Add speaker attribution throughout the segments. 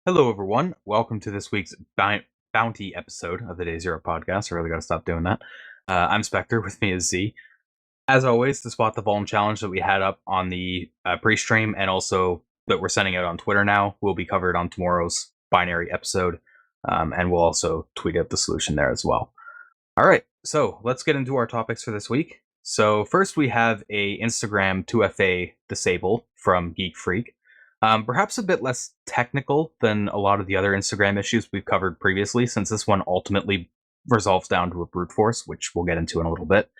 Speaker 1: Hello, everyone. Welcome to this week's bounty episode of the Day Zero podcast. I really got to stop doing that. I'm Spectre. With me is Z. As always, to spot the Vuln challenge that we had up on the pre-stream and also that we're sending out on Twitter now will be covered on tomorrow's binary episode, and we'll also tweet out the solution there as well. All right, so let's get into our topics for this week. So first, we have a Instagram 2FA disable from Geek Freak. Perhaps a bit less technical than a lot of the other Instagram issues we've covered previously, since this one ultimately resolves down to a brute force, which we'll get into in a little bit.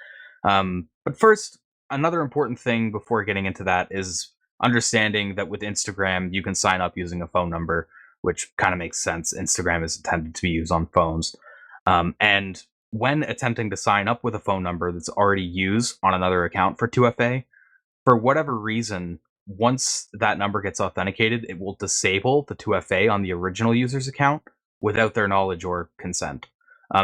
Speaker 1: But first, another important thing before getting into that is understanding that with Instagram, you can sign up using a phone number, which kind of makes sense. Instagram is intended to be used on phones. And when attempting to sign up with a phone number that's already used on another account for 2FA, for whatever reason, once that number gets authenticated, it will disable the 2FA on the original user's account without their knowledge or consent.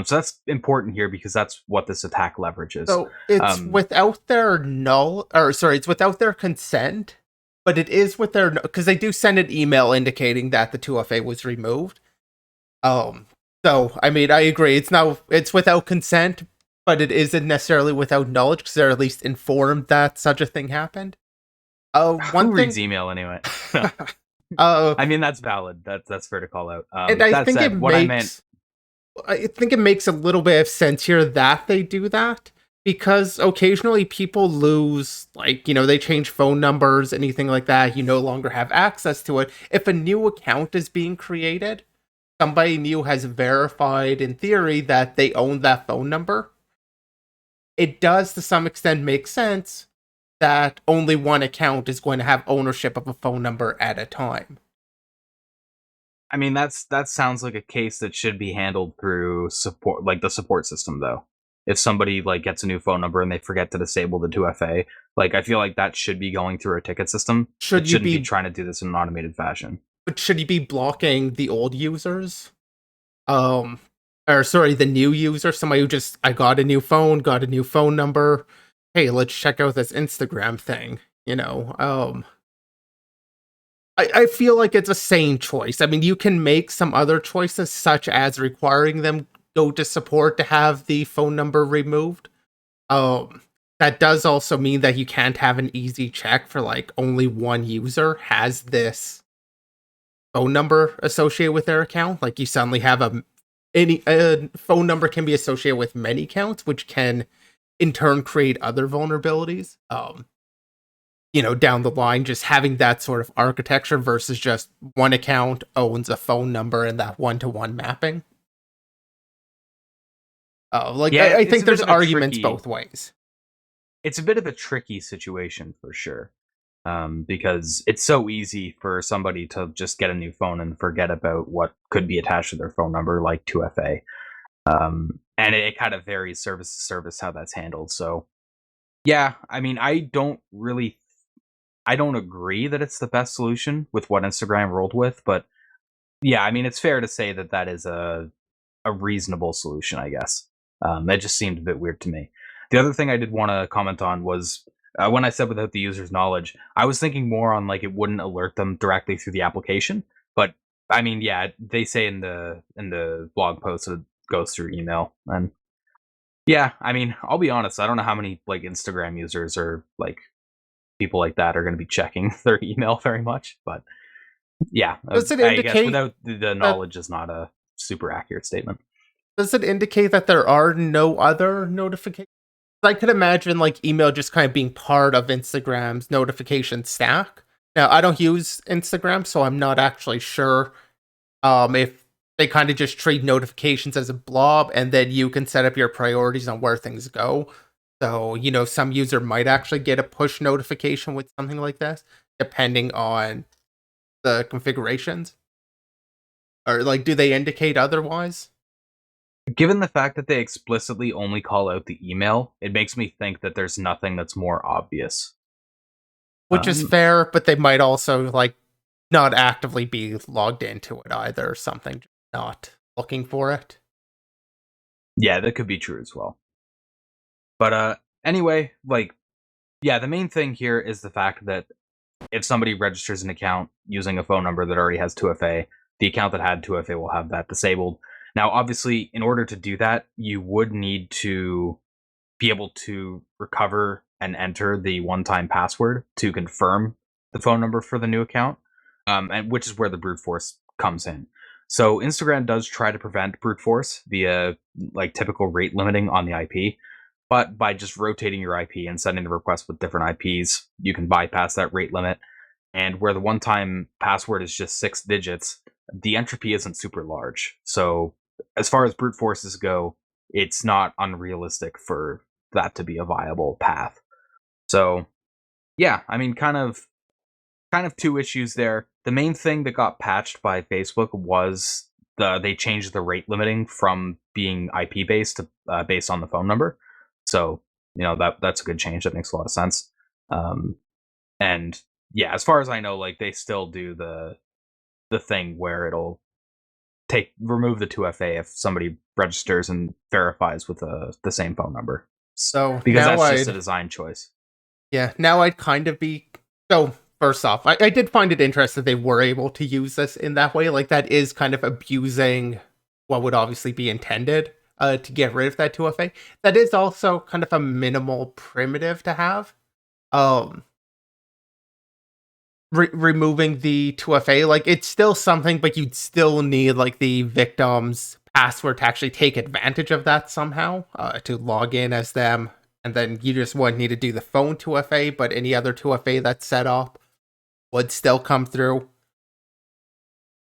Speaker 1: So that's important here because that's what this attack leverages.
Speaker 2: So it's
Speaker 1: Um,
Speaker 2: without their it's without their consent, but it is with their, because they do send an email indicating that the 2FA was removed. So I mean, I agree. It's without consent, but it isn't necessarily without knowledge because they're at least informed that such a thing happened.
Speaker 1: who
Speaker 2: One
Speaker 1: reads
Speaker 2: thing,
Speaker 1: email anyway?
Speaker 2: uh,
Speaker 1: I mean, that's valid. That's fair to call out.
Speaker 2: and I
Speaker 1: That
Speaker 2: think
Speaker 1: said, what I meant.
Speaker 2: I think it makes a little bit of sense here that they do that because occasionally people lose, like, they change phone numbers, anything like that. You no longer have access to it. If a new account is being created, somebody new has verified in theory that they own that phone number. It does to some extent make sense that only one account is going to have ownership of a phone number at a time.
Speaker 1: I mean, that sounds like a case that should be handled through support, like the support system, though. If somebody like gets a new phone number and they forget to disable the 2FA, like I feel like that should be going through a ticket system.
Speaker 2: Should
Speaker 1: It
Speaker 2: you
Speaker 1: shouldn't be
Speaker 2: be
Speaker 1: trying to do this in an automated fashion.
Speaker 2: but should you be blocking the old users? um or sorry, the new user, somebody who just, I got a new phone, got a new phone number, hey, let's check out this Instagram thing. I feel like it's a sane choice. I mean, you can make some other choices, such as requiring them go to support to have the phone number removed. That does also mean that you can't have an easy check for like only one user has this phone number associated with their account. Like, you suddenly have any phone number can be associated with many accounts, which can in turn create other vulnerabilities. Down the line, just having that sort of architecture versus just one account owns a phone number and that one-to-one mapping.
Speaker 1: Yeah,
Speaker 2: I
Speaker 1: it's
Speaker 2: think
Speaker 1: a bit
Speaker 2: there's
Speaker 1: of a
Speaker 2: arguments
Speaker 1: tricky.
Speaker 2: both ways.
Speaker 1: It's a bit of a tricky situation for sure, because it's so easy for somebody to just get a new phone and forget about what could be attached to their phone number, like 2FA. And it kind of varies service to service how that's handled. So yeah, I mean, I don't agree that it's the best solution with what Instagram rolled with, but yeah, I mean, it's fair to say that that is a reasonable solution, I guess. That just seemed a bit weird to me. The other thing I did want to comment on was when I said without the user's knowledge, I was thinking more on like it wouldn't alert them directly through the application, but I mean, yeah, they say in the blog post that it goes through email, and yeah, I mean, I'll be honest, I don't know how many like Instagram users or like people like that are going to be checking their email very much, but yeah,
Speaker 2: Does it
Speaker 1: I guess
Speaker 2: indicate
Speaker 1: without the
Speaker 2: that
Speaker 1: knowledge is not a super accurate statement.
Speaker 2: there are no other notifications? I could imagine like email just kind of being part of Instagram's notification stack. Now, I don't use Instagram, so I'm not actually sure if they kind of just treat notifications as a blob, and then you can set up your priorities on where things go. So, some user might actually get a push notification with something like this, depending on the configurations. Or like, do they indicate otherwise?
Speaker 1: Given the fact that they explicitly only call out the email, it makes me think that there's nothing that's more obvious.
Speaker 2: Which is
Speaker 1: Um,
Speaker 2: fair, but they might also like not actively be logged into it either, or something, just not looking for it.
Speaker 1: yeah, that could be true as well. But anyway, like yeah, the main thing here is the fact that if somebody registers an account using a phone number that already has 2FA, the account that had 2FA will have that disabled. Now, obviously, in order to do that, you would need to be able to recover and enter the one-time password to confirm the phone number for the new account, and which is where the brute force comes in. So Instagram does try to prevent brute force via like typical rate limiting on the IP, but by just rotating your IP and sending the request with different IPs, you can bypass that rate limit. And where the one-time password is just 6 digits, the entropy isn't super large. So as far as brute forces go, it's not unrealistic for that to be a viable path. So yeah, I mean, kind of two issues there. The main thing that got patched by Facebook was they changed the rate limiting from being IP based to based on the phone number. So that's a good change. That makes a lot of sense. Um, and yeah, as far as I know, like they still do the thing where it'll remove the 2FA if somebody registers and verifies with the same phone number,
Speaker 2: So
Speaker 1: because
Speaker 2: now
Speaker 1: that's just a
Speaker 2: I'd
Speaker 1: design choice.
Speaker 2: Yeah, now I'd kind of be so. First off, I did find it interesting they were able to use this in that way. Like that is kind of abusing what would obviously be intended to get rid of that 2FA. That is also kind of a minimal primitive to have. Um, removing the 2FA, like it's still something, but you'd still need like the victim's password to actually take advantage of that somehow to log in as them. And then you just wouldn't need to do the phone 2FA, but any other 2FA that's set up would still come through.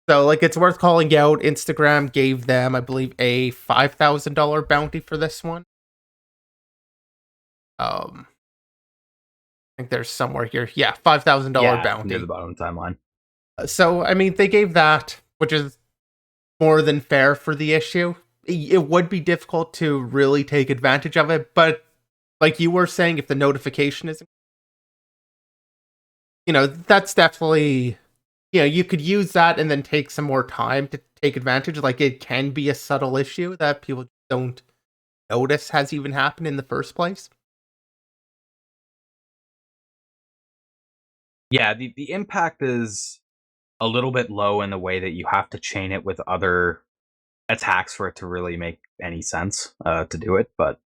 Speaker 2: So, like, it's worth calling out. Instagram gave them, I believe, a $5,000 bounty for this one. I think there's somewhere here. Yeah, $5,000
Speaker 1: Yeah, near the
Speaker 2: bounty.
Speaker 1: bottom of the timeline.
Speaker 2: So, I mean, they gave that, which is more than fair for the issue. It would be difficult to really take advantage of it, but like you were saying, if the notification is, that's definitely, you could use that and then take some more time to take advantage. Like it can be a subtle issue that people don't notice has even happened in the first place.
Speaker 1: Yeah, the impact is a little bit low in the way that you have to chain it with other attacks for it to really make any sense to do it. But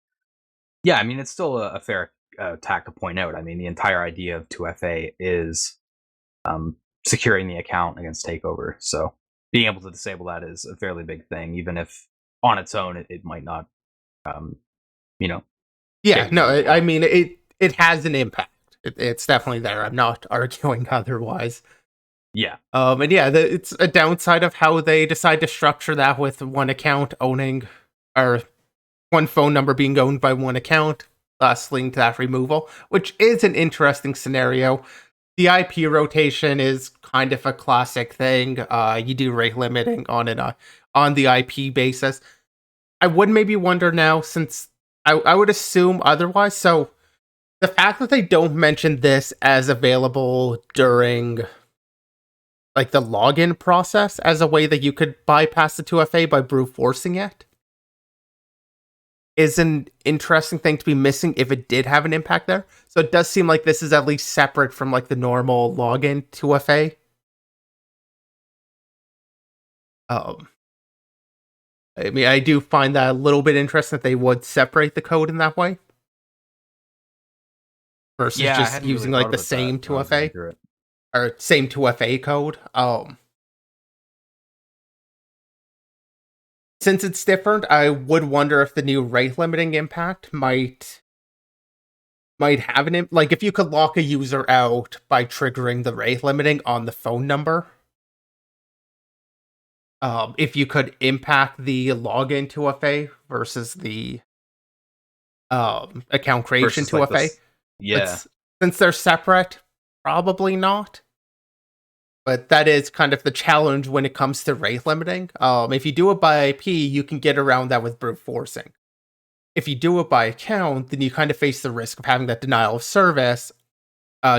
Speaker 1: yeah, I mean, it's still a fair attack to point out. I mean, the entire idea of 2FA is securing the account against takeover. So being able to disable that is a fairly big thing, even if on its own it might not, um, you know,
Speaker 2: Yeah,
Speaker 1: get you
Speaker 2: no,
Speaker 1: the
Speaker 2: I
Speaker 1: account.
Speaker 2: mean it has an impact. It's definitely there. I'm not arguing otherwise.
Speaker 1: Yeah.
Speaker 2: And yeah, it's a downside of how they decide to structure that with one account owning, or one phone number being owned by one account, thus leading to that removal, which is an interesting scenario. The IP rotation is kind of a classic thing. You do rate limiting on the IP basis. I would maybe wonder now, since I would assume otherwise. So the fact that they don't mention this as available during like the login process as a way that you could bypass the 2FA by brute forcing it is an interesting thing to be missing if it did have an impact there. So it does seem like this is at least separate from like the normal login 2FA. Um, I mean, I do find that a little bit interesting that they would separate the code in that way versus
Speaker 1: Yeah, I
Speaker 2: just
Speaker 1: hadn't really
Speaker 2: using
Speaker 1: thought
Speaker 2: like the
Speaker 1: about that
Speaker 2: same
Speaker 1: when I was going
Speaker 2: 2FA
Speaker 1: through it.
Speaker 2: or same 2FA code. Since it's different, I would wonder if the new rate limiting impact might have like if you could lock a user out by triggering the rate limiting on the phone number. If you could impact the login 2FA versus the account creation
Speaker 1: Versus like
Speaker 2: 2FA.
Speaker 1: this. Yeah.
Speaker 2: But since they're separate, probably not. But that is kind of the challenge when it comes to rate limiting. If you do it by IP, you can get around that with brute forcing. If you do it by account, then you kind of face the risk of having that denial of service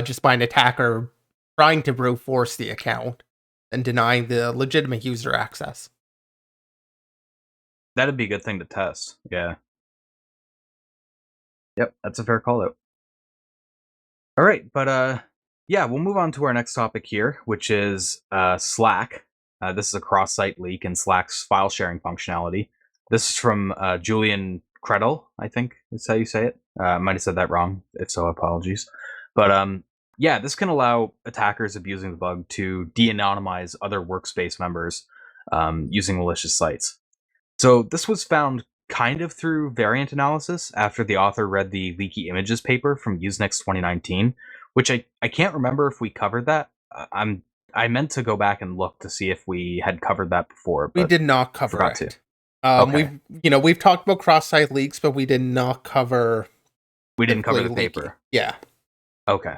Speaker 2: just by an attacker trying to brute force the account and denying the legitimate user access.
Speaker 1: That'd be a good thing to test. Yeah. Yep, that's a fair call out. All right, but yeah, we'll move on to our next topic here, which is Slack. This is a cross-site leak in Slack's file sharing functionality. This is from Julian Kredel, I think is how you say it. I might have said that wrong. If so, apologies. But yeah, this can allow attackers abusing the bug to de-anonymize other workspace members using malicious sites. So this was found kind of through variant analysis after the author read the leaky images paper from Usenix 2019, which I can't remember if we covered that. I meant to go back and look to see if we had covered that before,
Speaker 2: We
Speaker 1: but
Speaker 2: did not cover
Speaker 1: forgot to.
Speaker 2: it.
Speaker 1: Okay.
Speaker 2: We've talked about cross-site leaks, but we did not cover.
Speaker 1: We didn't cover the
Speaker 2: Leaky.
Speaker 1: paper.
Speaker 2: Yeah.
Speaker 1: Okay.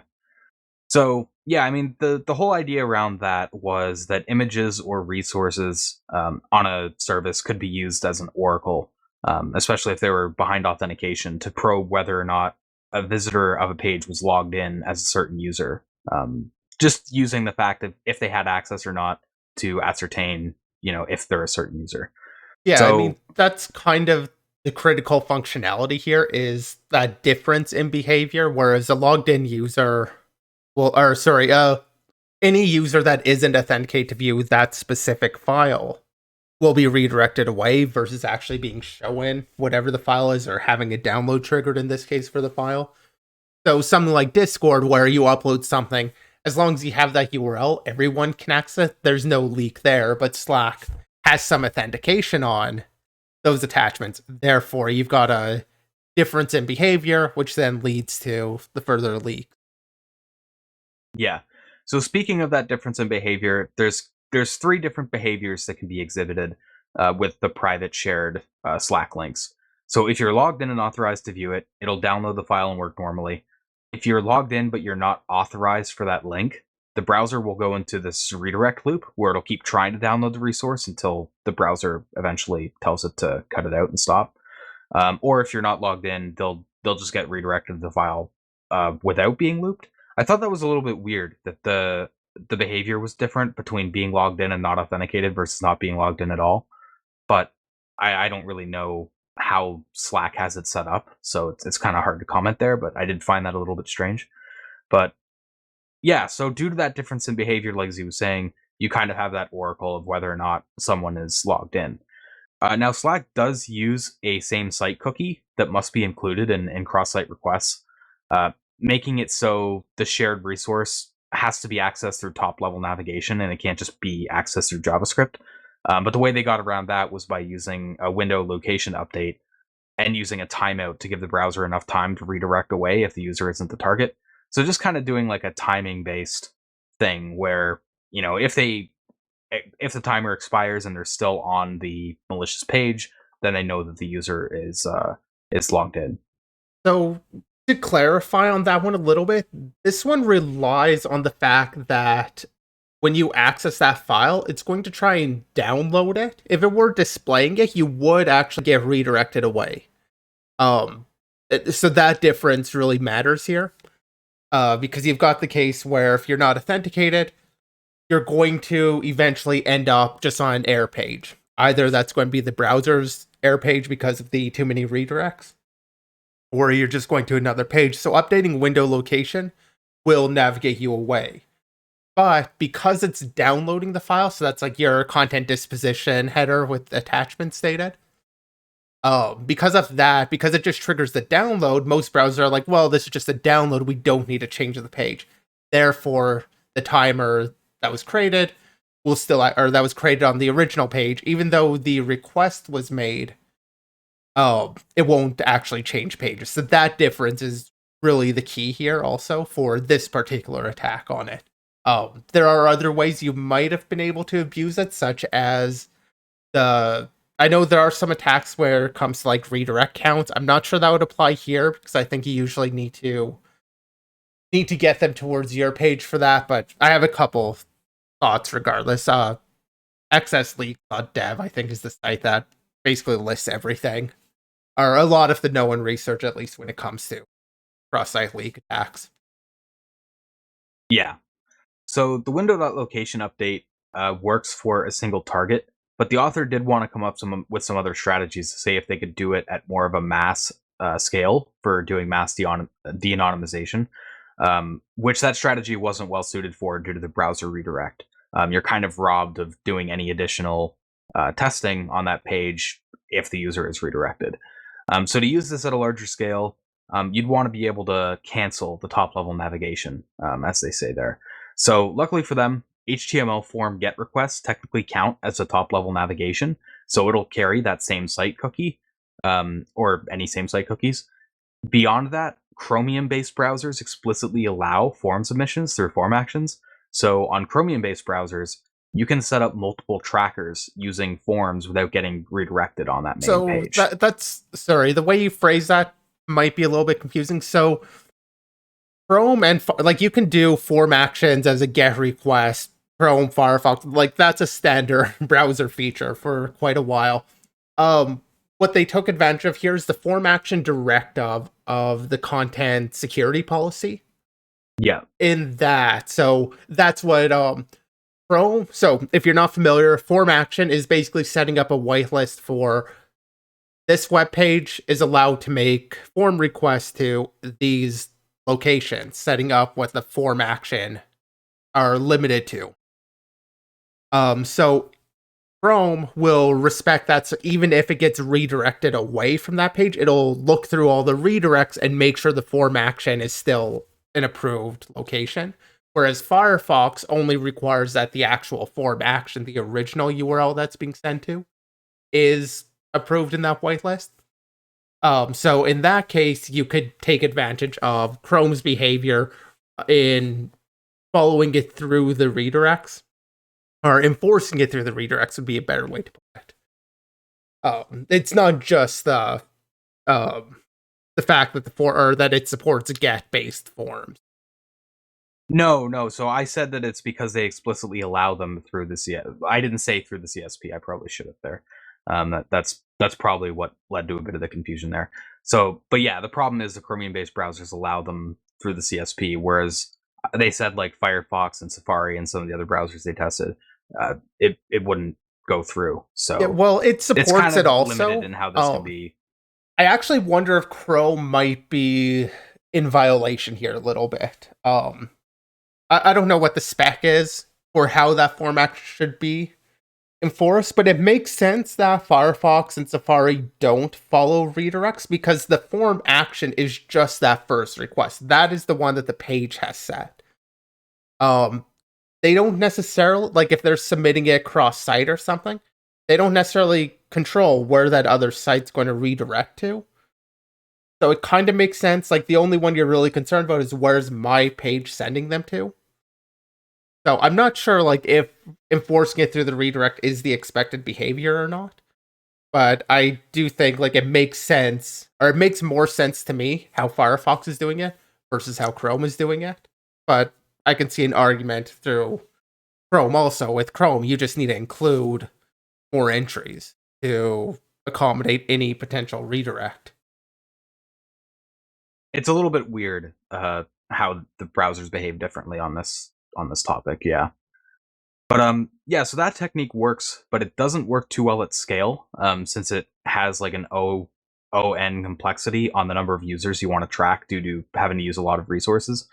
Speaker 1: So yeah, I mean the whole idea around that was that images or resources on a service could be used as an oracle, especially if they were behind authentication to probe whether or not a visitor of a page was logged in as a certain user. Just using the fact of if they had access or not to ascertain, if they're a certain user.
Speaker 2: Yeah, I mean,
Speaker 1: So
Speaker 2: that's kind of the critical functionality here is that difference in behavior, whereas a logged in user any user that isn't authenticated to view that specific file will be redirected away versus actually being shown whatever the file is or having a download triggered in this case for the file. So something like Discord where you upload something, as long as you have that URL, everyone can access it. There's no leak there, but Slack has some authentication on those attachments. Therefore, you've got a difference in behavior, which then leads to the further leak.
Speaker 1: yeah. So speaking of that difference in behavior, there's three different behaviors that can be exhibited with the private shared Slack links. So if you're logged in and authorized to view it, it'll download the file and work normally. If you're logged in but you're not authorized for that link, the browser will go into this redirect loop where it'll keep trying to download the resource until the browser eventually tells it to cut it out and stop. Or if you're not logged in, they'll just get redirected to the file without being looped. I thought that was a little bit weird that the behavior was different between being logged in and not authenticated versus not being logged in at all. But I don't really know how Slack has it set up, so it's kind of hard to comment there. But I did find that a little bit strange. But yeah, so due to that difference in behavior, like Z was saying, you kind of have that oracle of whether or not someone is logged in. Now, Slack does use a same site cookie that must be included in cross site requests, making it so the shared resource has to be accessed through top level navigation and it can't just be accessed through JavaScript. But the way they got around that was by using a window location update and using a timeout to give the browser enough time to redirect away if the user isn't the target. So just kind of doing like a timing based thing where, if the timer expires and they're still on the malicious page, then they know that the user is logged in.
Speaker 2: So to clarify on that one a little bit, this one relies on the fact that when you access that file, it's going to try and download it. If it were displaying it, you would actually get redirected away. So that difference really matters here. Because you've got the case where if you're not authenticated, you're going to eventually end up just on an error page. Either that's going to be the browser's error page because of the too many redirects, or you're just going to another page. So updating window location will navigate you away. But because it's downloading the file, so that's like your content disposition header with attachments stated. Because of that, because it just triggers the download, most browsers are like, well, this is just a download. We don't need to change the page. Therefore, the timer that was created that was created on the original page, even though the request was made, it won't actually change pages. So that difference is really the key here also for this particular attack on it. There are other ways you might have been able to abuse it, such as I know there are some attacks where it comes to like redirect counts. I'm not sure that would apply here because I think you usually need to get them towards your page for that, but I have a couple thoughts regardless. XSleak.dev, I think, is the site that basically lists everything, or a lot of the known research, at least when it comes to cross-site leak attacks.
Speaker 1: Yeah. So the window.location update works for a single target, but the author did want to come up with some other strategies to say if they could do it at more of a mass scale for doing mass de-anonymization, which that strategy wasn't well suited for due to the browser redirect. you're kind of robbed of doing any additional testing on that page if the user is redirected. So to use this at a larger scale, you'd want to be able to cancel the top level navigation, as they say there. So luckily for them, HTML form GET requests technically count as a top level navigation. So it'll carry that same site cookie, or any same site cookies. Beyond that, Chromium-based browsers explicitly allow form submissions through form actions. So on Chromium-based browsers, you can set up multiple trackers using forms without getting redirected on that main
Speaker 2: So
Speaker 1: page.
Speaker 2: that's sorry, the way you phrase that might be a little bit confusing. So Chrome and like you can do form actions as a GET request. Chrome, Firefox, like that's a standard browser feature for quite a while. What they took advantage of here is the form action directive of the content security policy.
Speaker 1: Yeah.
Speaker 2: In that, so that's what Chrome. So if you're not familiar, form action is basically setting up a whitelist for this web page is allowed to make form requests to these locations, setting up what the form action are limited to. So Chrome will respect that. So even if it gets redirected away from that page, it'll look through all the redirects and make sure the form action is still an approved location. Whereas Firefox only requires that the actual form action, the original URL that's being sent to, is approved in that whitelist. So in that case, you could take advantage of Chrome's behavior in following it through the redirects, or enforcing it through the redirects would be a better way to put it. It's not just the fact that that it supports GET based forms.
Speaker 1: No. So I said that it's because they explicitly allow them through the CSP. I didn't say through the CSP. I probably should have there. That's probably what led to a bit of the confusion there. So, but yeah, the problem is the Chromium-based browsers allow them through the CSP, whereas they said like Firefox and Safari and some of the other browsers they tested, it wouldn't go through. So
Speaker 2: Yeah, well, it
Speaker 1: it's
Speaker 2: supports
Speaker 1: kind
Speaker 2: it
Speaker 1: of
Speaker 2: also.
Speaker 1: limited in how this can be.
Speaker 2: I actually wonder if Chrome might be in violation here a little bit. I don't know what the spec is or how that format should be enforced, but it makes sense that Firefox and Safari don't follow redirects because the form action is just that first request. That is the one that the page has set. They don't necessarily, like if they're submitting it cross-site or something, they don't necessarily control where that other site's going to redirect to. So it kind of makes sense. Like the only one you're really concerned about is where's my page sending them to. So I'm not sure like if enforcing it through the redirect is the expected behavior or not. But I do think like it makes sense, or it makes more sense to me how Firefox is doing it versus how Chrome is doing it. But I can see an argument through Chrome also. With Chrome, you just need to include more entries to accommodate any potential redirect.
Speaker 1: It's a little bit weird how the browsers behave differently on this topic. Yeah. But yeah, so that technique works, but it doesn't work too well at scale, since it has like an ON complexity on the number of users you want to track due to having to use a lot of resources.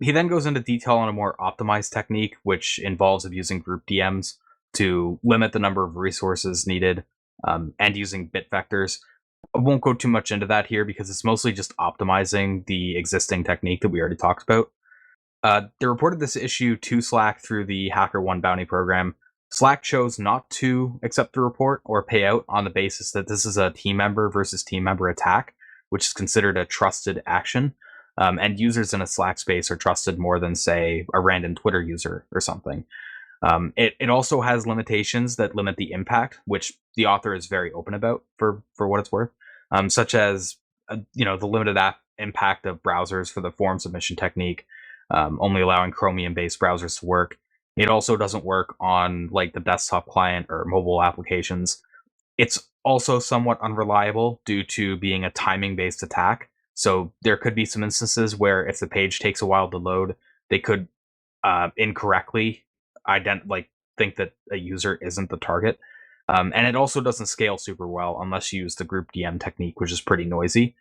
Speaker 1: He then goes into detail on a more optimized technique, which involves of using group DMs to limit the number of resources needed, and using bit vectors. I won't go too much into that here because it's mostly just optimizing the existing technique that we already talked about. They reported this issue to Slack through the HackerOne bounty program. Slack chose not to accept the report or pay out on the basis that this is a team member versus team member attack, which is considered a trusted action. And users in a Slack space are trusted more than, say, a random Twitter user or something. It also has limitations that limit the impact, which the author is very open about for what it's worth, such as the limited impact of browsers for the form submission technique, only allowing Chromium-based browsers to work. It also doesn't work on like the desktop client or mobile applications. It's also somewhat unreliable due to being a timing-based attack. So there could be some instances where if the page takes a while to load, they could incorrectly think that a user isn't the target. And it also doesn't scale super well unless you use the group DM technique, which is pretty noisy.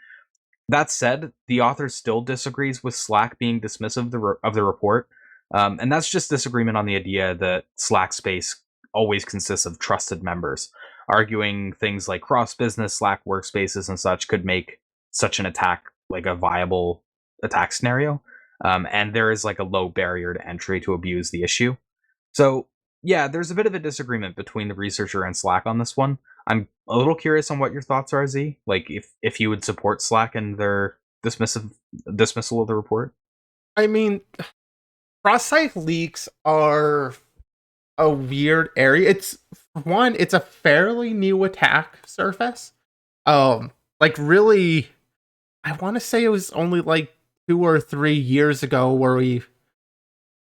Speaker 1: That said, the author still disagrees with Slack being dismissive of the report. And that's just disagreement on the idea that Slack space always consists of trusted members, arguing things like cross business Slack workspaces and such could make such an attack like a viable attack scenario. And there is like a low barrier to entry to abuse the issue. So, yeah, there's a bit of a disagreement between the researcher and Slack on this one. I'm a little curious on what your thoughts are, Z. Like, if you would support Slack and their dismissal of the report.
Speaker 2: I mean, cross-site leaks are a weird area. It's one, it's a fairly new attack surface. Like really, I want to say it was only like 2 or 3 years ago where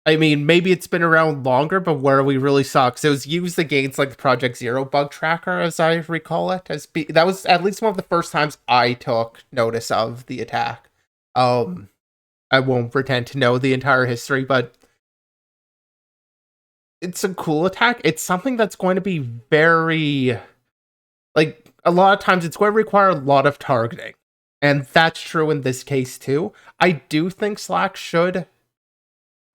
Speaker 2: I mean, maybe it's been around longer, but where we really saw, because it was used against like the Project Zero bug tracker, as I recall it. That was at least one of the first times I took notice of the attack. I won't pretend to know the entire history, but it's a cool attack. It's something that's going to be very, like, a lot of times it's going to require a lot of targeting. And that's true in this case too. I do think Slack should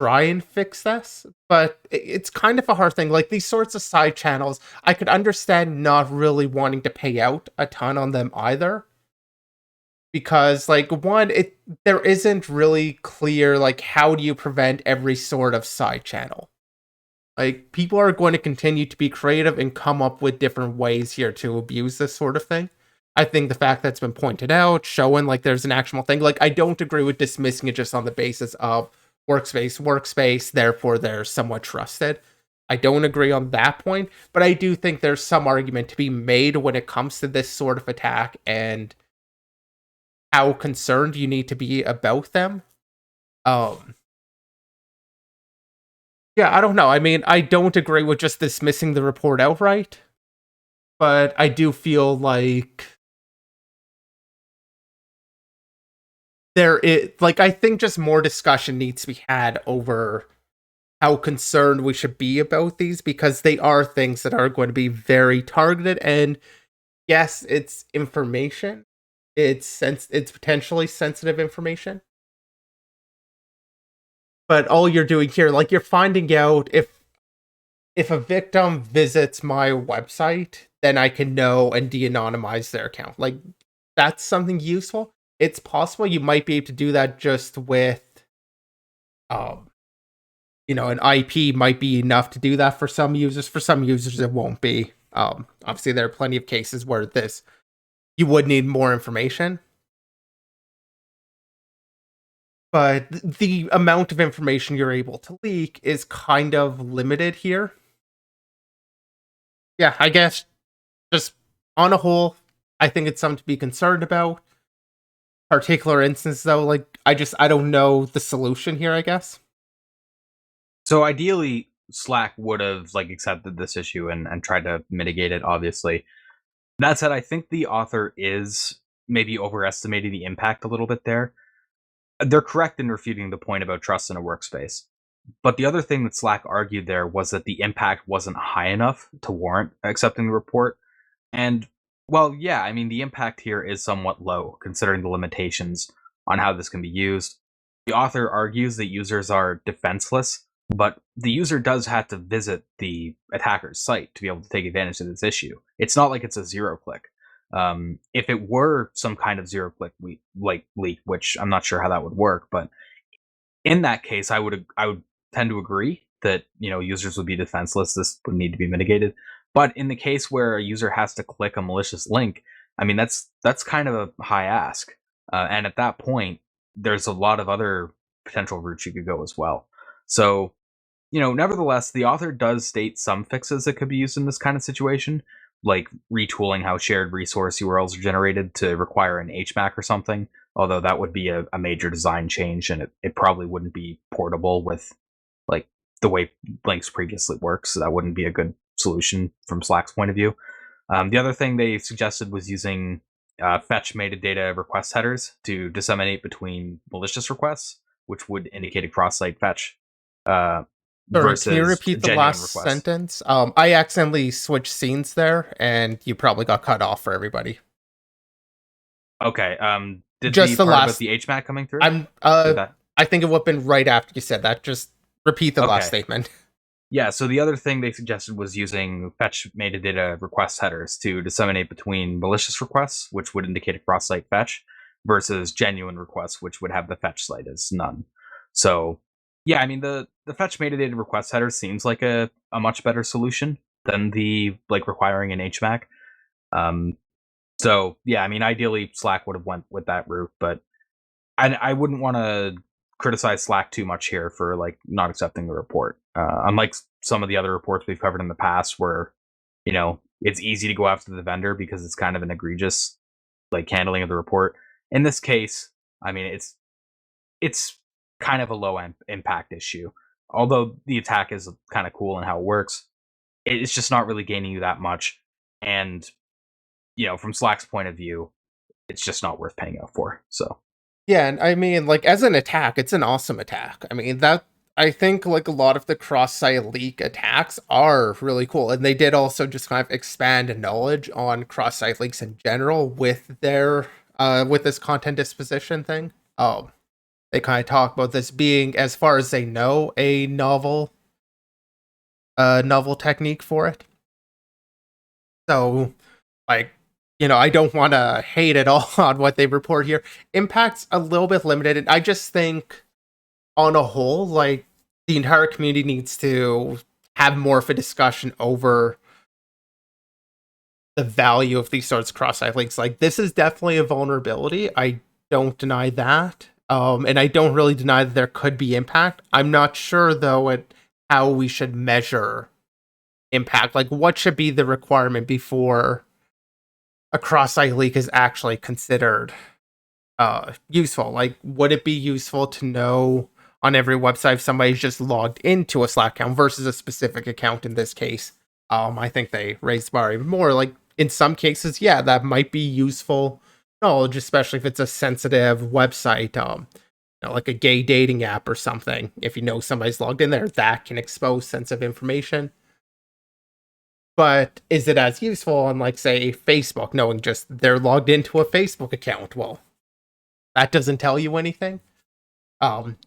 Speaker 2: try and fix this, but it's kind of a hard thing. Like these sorts of side channels, I could understand not really wanting to pay out a ton on them either. Because like one, there isn't really clear like how do you prevent every sort of side channel. Like people are going to continue to be creative and come up with different ways here to abuse this sort of thing. I think the fact that's been pointed out, showing like there's an actual thing, like I don't agree with dismissing it just on the basis of workspace, therefore they're somewhat trusted. I don't agree on that point, but I do think there's some argument to be made when it comes to this sort of attack and how concerned you need to be about them. Um, yeah, I don't know. I mean, I don't agree with just dismissing the report outright, but I do feel like I think just more discussion needs to be had over how concerned we should be about these because they are things that are going to be very targeted. And yes, it's information. It's potentially sensitive information. But all you're doing here, like you're finding out if a victim visits my website, then I can know and de-anonymize their account. Like that's something useful. It's possible you might be able to do that just with um an IP might be enough to do that for some users. For some users, it won't be. Obviously, there are plenty of cases where you would need more information, but the amount of information you're able to leak is kind of limited here. Yeah, I guess just on a whole, I think it's something to be concerned about. Particular instance, though, like I don't know the solution here. I guess.
Speaker 1: So ideally, Slack would have like accepted this issue and tried to mitigate it. Obviously, that said, I think the author is maybe overestimating the impact a little bit there. They're correct in refuting the point about trust in a workspace. But the other thing that Slack argued there was that the impact wasn't high enough to warrant accepting the report. And, well, yeah, I mean, the impact here is somewhat low, considering the limitations on how this can be used. The author argues that users are defenseless, but the user does have to visit the attacker's site to be able to take advantage of this issue. It's not like it's a zero click. If it were some kind of zero click leak, which I'm not sure how that would work, but in that case, I would tend to agree that users would be defenseless. This would need to be mitigated. But in the case where a user has to click a malicious link, I mean that's kind of a high ask. And at that point, there's a lot of other potential routes you could go as well. So nevertheless, the author does state some fixes that could be used in this kind of situation, like retooling how shared resource URLs are generated to require an HMAC or something. Although that would be a major design change, and it probably wouldn't be portable with like the way links previously works. So that wouldn't be a good solution from Slack's point of view. The other thing they suggested was using fetch metadata request headers to disseminate between malicious requests, which would indicate a cross-site fetch
Speaker 2: Sorry, can you
Speaker 1: versus
Speaker 2: repeat the
Speaker 1: genuine
Speaker 2: last
Speaker 1: requests.
Speaker 2: sentence? I accidentally switched scenes there, and you probably got cut off for everybody.
Speaker 1: Okay. Did
Speaker 2: Just
Speaker 1: the
Speaker 2: the
Speaker 1: part about
Speaker 2: last.
Speaker 1: the HMAC coming through?
Speaker 2: I'm.
Speaker 1: Did that?
Speaker 2: I think it would have been right after you said that. Just Repeat the last
Speaker 1: Okay.
Speaker 2: statement.
Speaker 1: Yeah, so the other thing they suggested was using fetch metadata request headers to disseminate between malicious requests, which would indicate a cross-site fetch, versus genuine requests, which would have the fetch site as none. So, yeah, I mean the fetch metadata request header seems like a much better solution than the like requiring an HMAC. Um, so yeah, I mean ideally Slack would have went with that route, but I wouldn't want to criticize Slack too much here for like not accepting the report. Unlike some of the other reports we've covered in the past, where it's easy to go after the vendor because it's kind of an egregious like handling of the report. In this case, I mean it's kind of a low impact issue. Although the attack is kind of cool and how it works, it's just not really gaining you that much. And from Slack's point of view, it's just not worth paying out for. So
Speaker 2: Yeah, and I mean, like, as an attack, it's an awesome attack. I mean, that I think like a lot of the cross-site leak attacks are really cool, and they did also just kind of expand knowledge on cross-site leaks in general with their with this content disposition thing. They kind of talk about this being, as far as they know, a novel technique for it. So, like, I don't want to hate at all on what they report here. Impact's a little bit limited, and I just think, on a whole, like, the entire community needs to have more of a discussion over the value of these sorts of cross-site links. Like, this is definitely a vulnerability. I don't deny that. And I don't really deny that there could be impact. I'm not sure, though, at how we should measure impact. Like, what should be the requirement before a cross-site leak is actually considered useful? Like, would it be useful to know on every website if somebody's just logged into a Slack account versus a specific account in this case? I think they raised the bar even more. Like, in some cases, yeah, that might be useful knowledge, especially if it's a sensitive website, like a gay dating app or something. If you know somebody's logged in there, that can expose sensitive information. But is it as useful on, like, say, Facebook, knowing just they're logged into a Facebook account? Well, that doesn't tell you anything.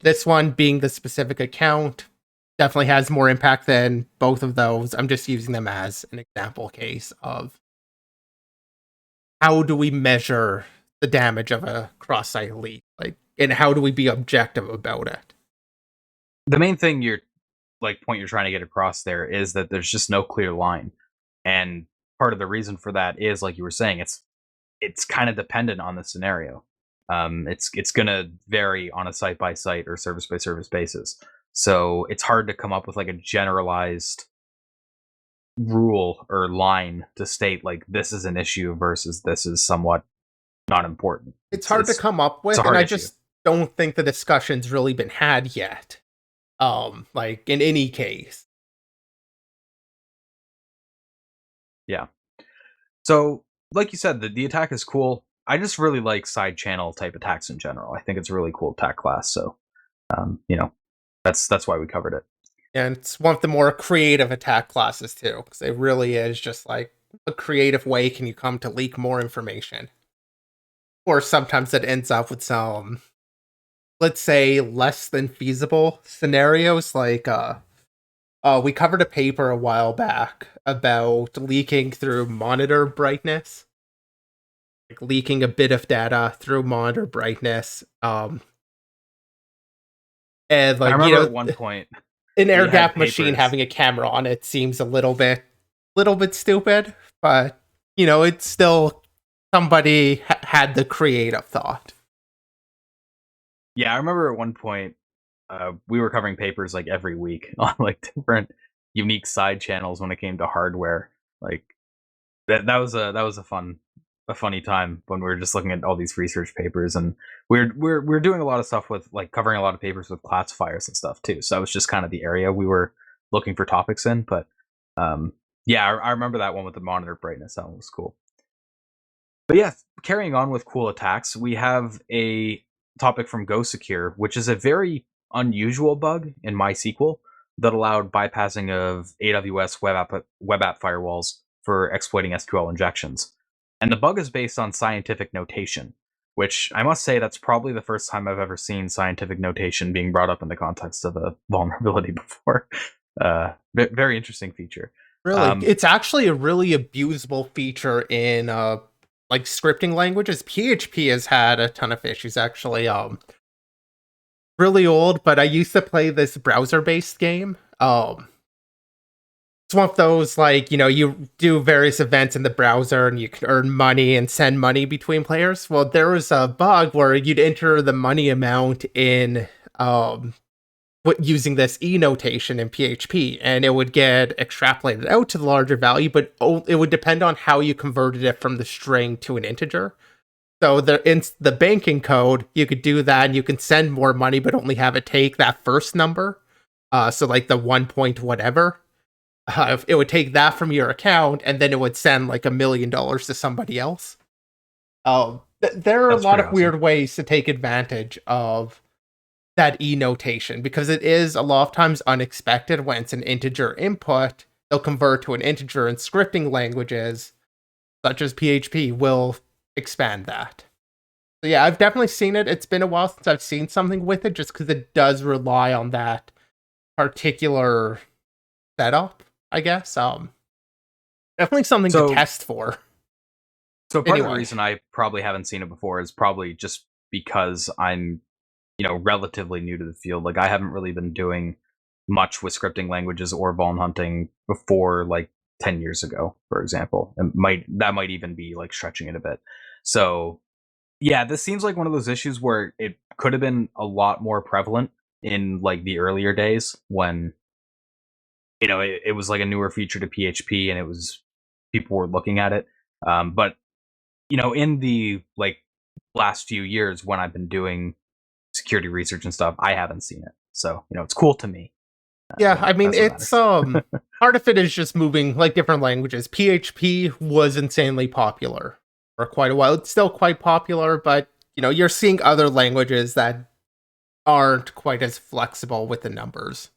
Speaker 2: This one being the specific account definitely has more impact than both of those. I'm just using them as an example case of how do we measure the damage of a cross-site leak, like, and how do we be objective about it?
Speaker 1: the main thing point you're trying to get across there is that there's just no clear line. And part of the reason for that is, like you were saying, it's kind of dependent on the scenario. It's gonna vary on a site by site or service by service basis. So it's hard to come up with like a generalized rule or line to state like this is an issue versus this is somewhat not important.
Speaker 2: It's hard to come up
Speaker 1: it's a
Speaker 2: with, and
Speaker 1: hard
Speaker 2: I
Speaker 1: issue.
Speaker 2: just don't think the discussion's really been had yet. Like, in any case.
Speaker 1: Yeah. So, like you said, the attack is cool. I just really like side channel type attacks in general. I think it's a really cool attack class. So, um, you know, that's why we covered it.
Speaker 2: And it's one of the more creative attack classes too, because it really is just like a creative way can you come to leak more information. Or sometimes it ends up with some, let's say, less than feasible scenarios. Like we covered a paper a while back about leaking through monitor brightness. Like leaking a bit of data through monitor brightness. And
Speaker 1: I
Speaker 2: like,
Speaker 1: remember at one point
Speaker 2: an air
Speaker 1: we had
Speaker 2: gap machine
Speaker 1: papers.
Speaker 2: having a camera on it seems a little bit stupid, but it's still somebody had the creative thought.
Speaker 1: Yeah, I remember at one point we were covering papers like every week on like different unique side channels when it came to hardware. Like that was a funny time when we were just looking at all these research papers, and we're doing a lot of stuff with like covering a lot of papers with classifiers and stuff too. So that was just kind of the area we were looking for topics in. But um, yeah, I remember that one with the monitor brightness. That one was cool. But yeah, carrying on with cool attacks, we have a topic from GoSecure, which is a very unusual bug in MySQL that allowed bypassing of AWS web app firewalls for exploiting SQL injections. And the bug is based on scientific notation. which I must say that's probably the first time I've ever seen scientific notation being brought up in the context of a vulnerability before. Very interesting feature.
Speaker 2: Really,
Speaker 1: Um,
Speaker 2: it's actually a really abusable feature in like scripting languages. PHP has had a ton of issues actually. Really old, but I used to play this browser-based game. It's one of those like, you do various events in the browser and you can earn money and send money between players. Well, there was a bug where you'd enter the money amount in using this E notation in PHP, and it would get extrapolated out to the larger value, but it would depend on how you converted it from the string to an integer. So in the banking code, you could do that, and you can send more money, but only have it take that first number. So like the 1 point whatever, it would take that from your account, and then it would send like $1 million to somebody else. There are a
Speaker 1: that's
Speaker 2: lot
Speaker 1: pretty
Speaker 2: of
Speaker 1: awesome.
Speaker 2: weird ways to take advantage of that E notation because it is a lot of times unexpected when it's an integer input. They'll convert to an integer, and scripting languages such as PHP will expand that. So yeah, I've definitely seen it. It's been a while since I've seen something with it just because it does rely on that particular setup, I guess. Definitely something to
Speaker 1: So,
Speaker 2: test for.
Speaker 1: so part of the
Speaker 2: Anyway.
Speaker 1: reason I probably haven't seen it before is probably just because I'm, relatively new to the field. Like I haven't really been doing much with scripting languages or vuln hunting before like 10 years ago, for example. And might even be like stretching it a bit. So, yeah, this seems like one of those issues where it could have been a lot more prevalent in like the earlier days when it was like a newer feature to PHP and it was people were looking at it. But in the like last few years when I've been doing security research and stuff, I haven't seen it. So it's cool to me.
Speaker 2: Yeah, I mean
Speaker 1: That's what
Speaker 2: it's
Speaker 1: matters.
Speaker 2: part of it is just moving like different languages. PHP was insanely popular for quite a while. It's still quite popular, but you're seeing other languages that aren't quite as flexible with the numbers.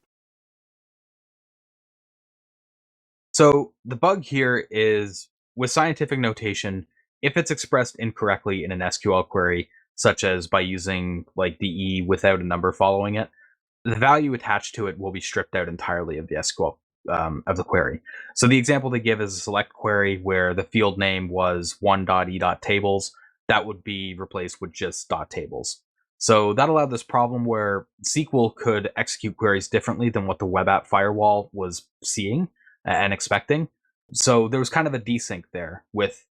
Speaker 1: So the bug here is with scientific notation, if it's expressed incorrectly in an SQL query, such as by using like the E without a number following it, the value attached to it will be stripped out entirely of the SQL of the query. So the example they give is a select query where the field name was 1.e.tables. That would be replaced with just .tables. So that allowed this problem where SQL could execute queries differently than what the web app firewall was seeing and expecting. So there was kind of a desync there with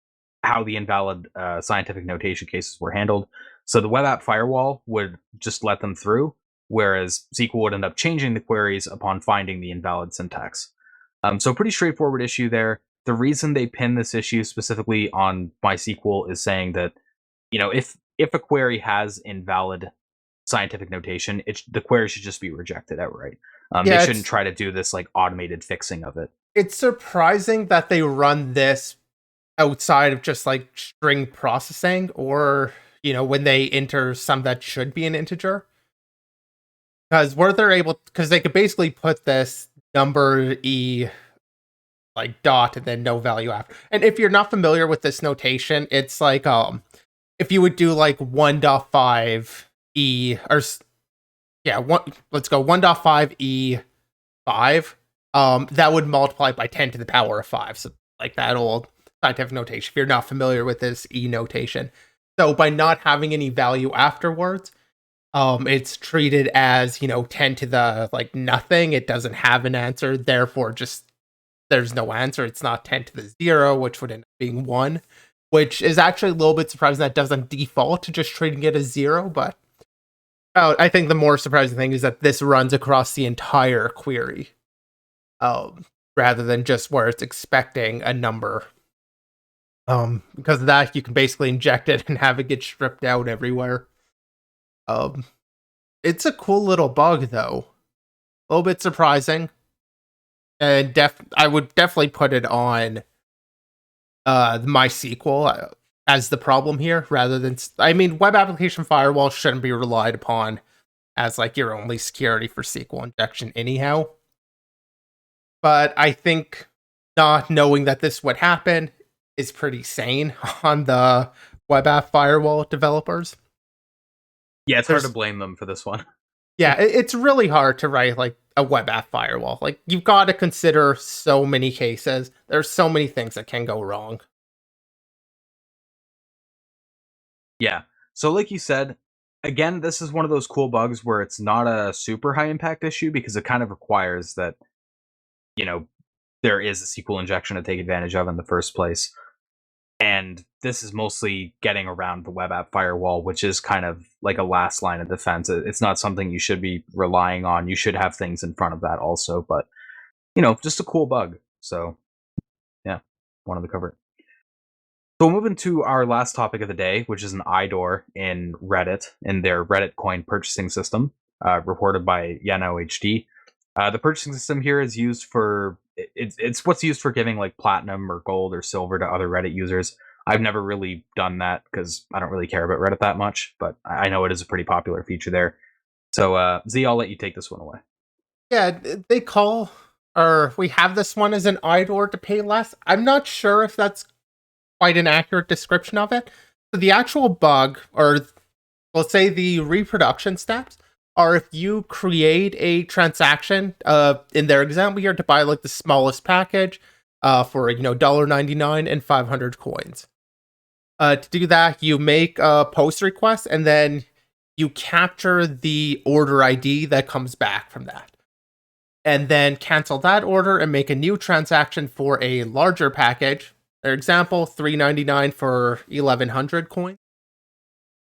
Speaker 1: how the invalid scientific notation cases were handled. So the web app firewall would just let them through, whereas SQL would end up changing the queries upon finding the invalid syntax. So pretty straightforward issue there. The reason they pin this issue specifically on MySQL is saying that if a query has invalid scientific notation, the query should just be rejected outright. They
Speaker 2: Yeah,
Speaker 1: shouldn't try to do this like automated fixing of it.
Speaker 2: it's surprising that they run this outside of just like string processing or when they enter some that should be an integer. Because where they're able, because they could basically put this number E like dot and then no value after. And if you're not familiar with this notation, it's like if you would do like 1.5 E or yeah, let's go 1.5 E 5, that would multiply by 10 to the power of 5. So like that old scientific notation if you're not familiar with this E notation. So by not having any value afterwards, it's treated as 10 to the like nothing. It doesn't have an answer, therefore just there's no answer. It's not 10 to the 0, which would end up being 1, which is actually a little bit surprising that doesn't default to just treating it as 0. But I think the more surprising thing is that this runs across the entire query, rather than just where it's expecting a number. Because of that, you can basically inject it and have it get stripped out everywhere. Um, it's a cool little bug, though. A little bit surprising, and I would definitely put it on MySQL as the problem here, rather than I mean, web application firewall shouldn't be relied upon as like your only security for SQL injection, anyhow. But I think not knowing that this would happen is pretty sane on the web app firewall developers.
Speaker 1: Yeah, it's hard to
Speaker 2: There's
Speaker 1: blame them for this one.
Speaker 2: Yeah, it's really hard to write like a web app firewall. Like you've got to consider so many cases. There's so many things that can go wrong.
Speaker 1: Yeah. So, like you said, again, this is one of those cool bugs where it's not a super high impact issue because it kind of requires that, you know, there is a SQL injection to take advantage of in the first place. And this is mostly getting around the web app firewall, which is kind of like a last line of defense. It's not something you should be relying on. You should have things in front of that also, but just a cool bug. So yeah, wanted to cover it. So moving to our last topic of the day, which is an IDOR in Reddit in their Reddit coin purchasing system, reported by YanoHD. The purchasing system here is used for it's what's used for giving like platinum or gold or silver to other Reddit users. I've never really done that because I don't really care about Reddit that much, but I know it is a pretty popular feature there. So Z, I'll let you take this one away.
Speaker 2: Yeah, they call or we have this one as an IDOR to pay less. I'm not sure if that's quite an accurate description of it. So the actual bug, or let's say the reproduction steps, are if you create a transaction, in their example here, to buy like the smallest package, for $1.99 and 500 coins. To do that, you make a post request and then you capture the order ID that comes back from that. And then cancel that order and make a new transaction for a larger package. For example, $3.99 for 1,100 coins.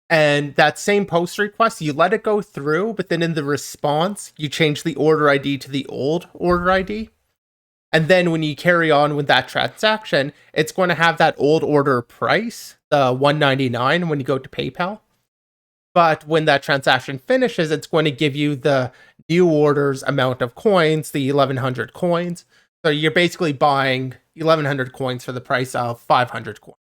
Speaker 2: And that same post request, you let it go through, but then in the response, you change the order ID to the old order ID. And then when you carry on with that transaction, it's going to have that old order price, the $1.99 when you go to PayPal. But when that transaction finishes, it's going to give you the new order's amount of coins, the 1,100 coins. So you're basically buying 1,100 coins for the price of 500 coins.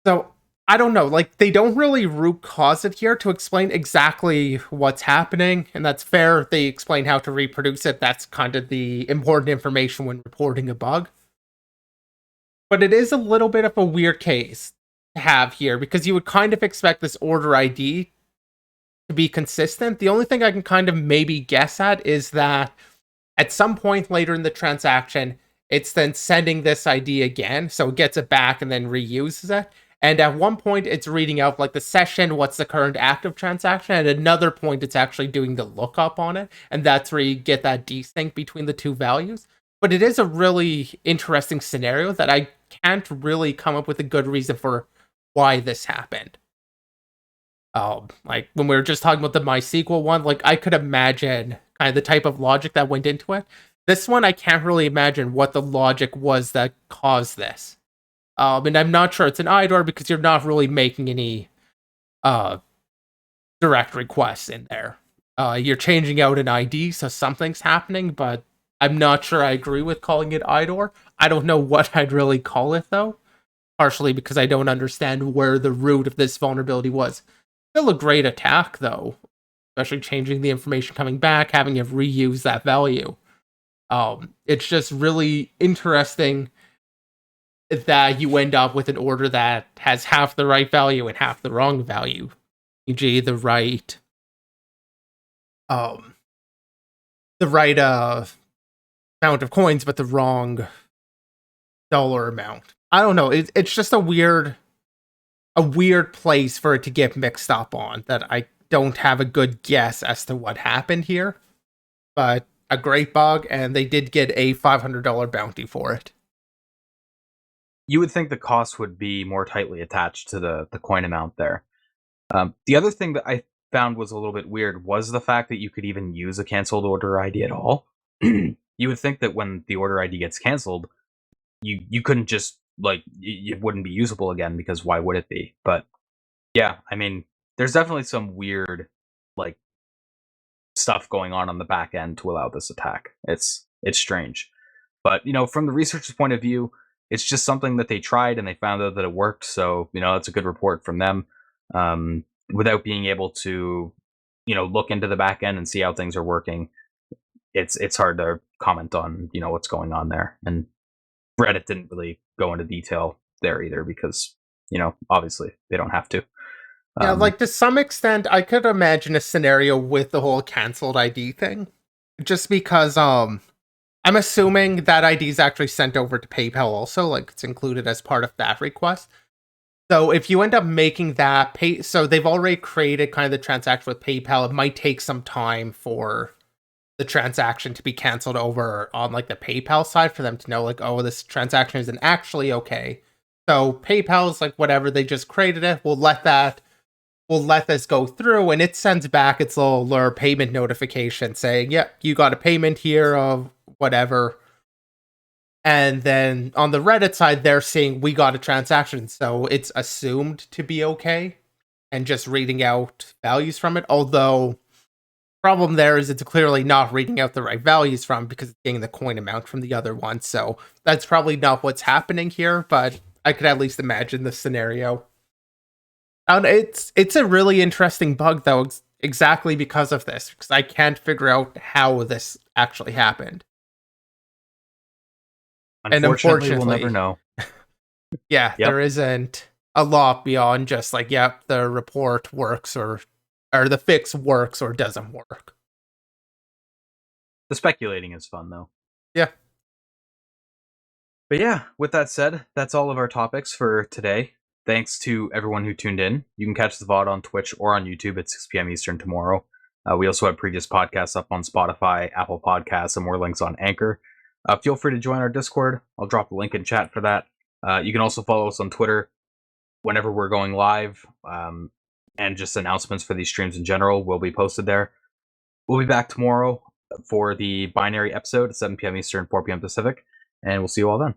Speaker 2: So I don't know, like they don't really root cause it here to explain exactly what's happening, and that's fair. They explain how to reproduce it. That's kind of the important information when reporting a bug. But it is a little bit of a weird case to have here because you would kind of expect this order ID to be consistent. The only thing I can kind of maybe guess at is that at some point later in the transaction, it's then sending this ID again, so it gets it back and then reuses it. And at one point, it's reading out like the session, what's the current active transaction. At another point, it's actually doing the lookup on it, and that's where you get that desync between the two values. But it is a really interesting scenario that I can't really come up with a good reason for why this happened. Like when we were just talking about the MySQL one, like I could imagine kind of the type of logic that went into it. This one, I can't really imagine what the logic was that caused this. And I'm not sure it's an IDOR because you're not really making any uh direct requests in there. You're changing out an ID, so something's happening, but I'm not sure I agree with calling it IDOR. I don't know what I'd really call it though, partially because I don't understand where the root of this vulnerability was. Still a great attack though, especially changing the information coming back, having it reuse that value. It's just really interesting that you end up with an order that has half the right value and half the wrong value, e.g., um, the right amount of coins, but the wrong dollar amount. I don't know. It's just a weird place for it to get mixed up on that I don't have a good guess as to what happened here. But a great bug, and they did get a $500 bounty for it.
Speaker 1: You would think the cost would be more tightly attached to the coin amount there. The other thing that I found was a little bit weird was the fact that you could even use a canceled order ID at all. You would think that when the order ID gets canceled, you couldn't just like it wouldn't be usable again because why would it be? But yeah, I mean, there's definitely some weird like stuff going on the back end to allow this attack. It's strange. But from the researcher's point of view, it's just something that they tried and they found out that it worked. So that's a good report from them. Without being able to, look into the back end and see how things are working, it's hard to comment on what's going on there. And Reddit didn't really go into detail there either because obviously they don't have to.
Speaker 2: Yeah, like to some extent, I could imagine a scenario with the whole canceled ID thing, just because I'm assuming that ID is actually sent over to PayPal also, like it's included as part of that request. So if you end up making that pay, so they've already created kind of the transaction with PayPal. It might take some time for the transaction to be canceled over on like the PayPal side for them to know like, oh, this transaction isn't actually okay. So PayPal's like, whatever, they just created it. We'll let this go through, and it sends back its little lure payment notification saying, yep, you got a payment here of whatever. And then on the Reddit side, they're saying we got a transaction, so it's assumed to be okay, and just reading out values from it. Although, problem there is it's clearly not reading out the right values from because it's getting the coin amount from the other one. So that's probably not what's happening here, but I could at least imagine the scenario. And it's a really interesting bug though, exactly because of this, because I can't figure out how this actually happened. And
Speaker 1: Unfortunately, we'll never
Speaker 2: unfortunately,
Speaker 1: know.
Speaker 2: yeah,
Speaker 1: Yep.
Speaker 2: there isn't a lot beyond just like, yep, the report works or the fix works or doesn't work.
Speaker 1: The speculating is fun though.
Speaker 2: Yeah.
Speaker 1: But yeah, with that said, that's all of our topics for today. Thanks to everyone who tuned in. You can catch the VOD on Twitch or on YouTube at 6 p.m. Eastern tomorrow. We also have previous podcasts up on Spotify, Apple Podcasts, and more links on Anchor. Feel free to join our Discord. I'll drop the link in chat for that. You can also follow us on Twitter whenever we're going live, and just announcements for these streams in general will be posted there. We'll be back tomorrow for the binary episode at 7 p.m. Eastern, 4 p.m. Pacific, and we'll see you all then.